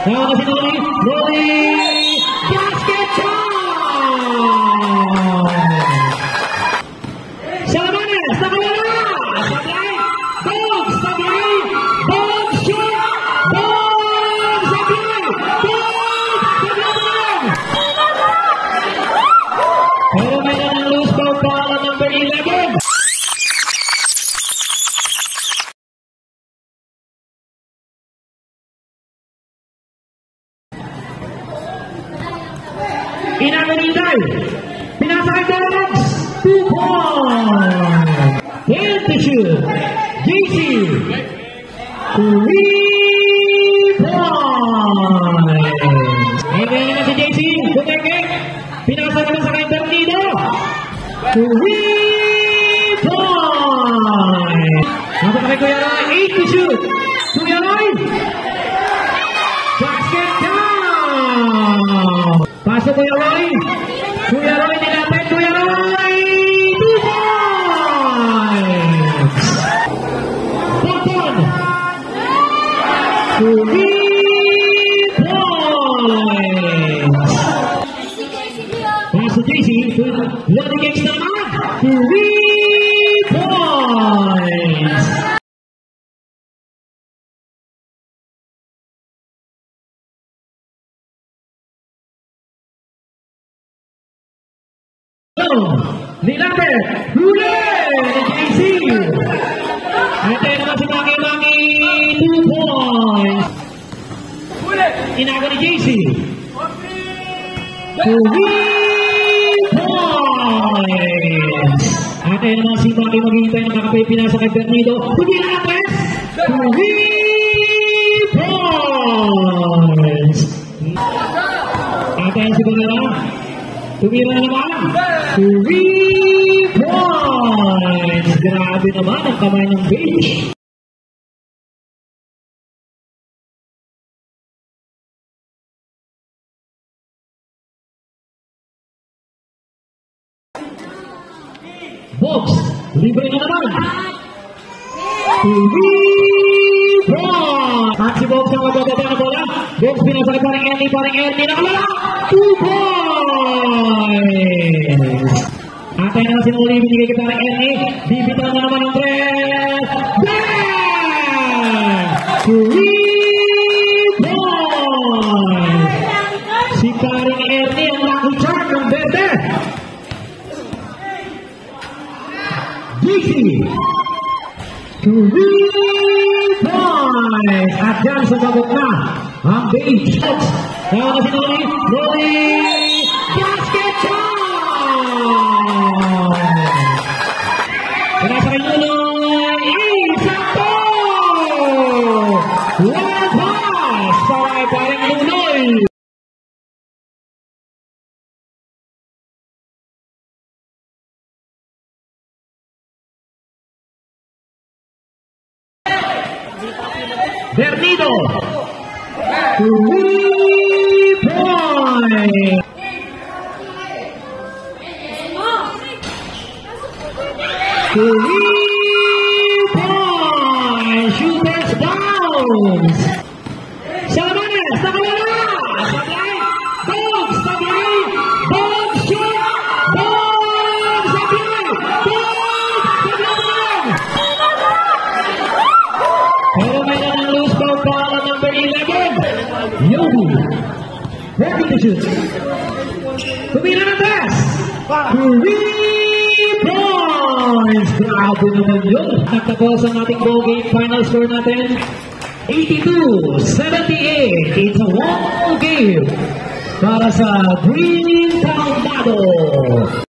Now na si Noli. Noli! Basket time! Salamanes! Nakalala! Sablay! Bogs! Sablay! Bogs! Shoot! Bogs! Sablay! Bogs! Sablay! Pero mayroon ang loose ball para number 11. Inaganitay, pinasakay Dogs, 2 points. Head to shoot, JC, 3 points. Ngayon naman si JC, Buteke, pinasakay naman sa kay Bernido, 3 points. Nasa kay Kuya Roy, 8 to shoot, Kuya Roy, basket down. Pasok Kuya Roy. Kuya Roy nilapit. Kuya Roy. 2 points. Botton. 3 points. Pasok JC. Loading kicks naman. 3 points. Nilapit, huli ni JC. At ayun naman si Maki, 2 points. Inaga ni JC. 3 points. At ayun naman si Maki maghihintay ng kakapipinasa kay Bernido. Nilapit, 3 points. At ayun si Bangala. Tumira naman. 3 points. Grabe naman ang kamay ng bench. Box. Libre na naman. 3 points. At si Box ang magbababa na bola. Box pinasakay parang Ernie. Nakalala. 2 points. At ayun na si Noli, binigay kita ng Ernie. Bibitaw na naman ang press. Bang! 3 points. Si paring Ernie ang lucky charm ng Verde. JC. 3 points. At yan sa babok na ang bench. Now na si Noli. Basket time! Pinasa kay Nunoy. Isakto! One pass para parang Nunoy. Bernido. 3 points. 3 points. Shooters bounce. Salamanes. Nakalala. Sablay. Bogs. Sablay. Bogs. Shoot. Bogs. Sablay. Bogs. Sablay. Pero mayroon ang loose ball para number 11. Yogi. Ready to shoot. Tumira na pass. 3 points. Grabe naman yun. Nagtapos ang ating ball game. Final score natin 82-78. It's a one game para sa Green Palmado.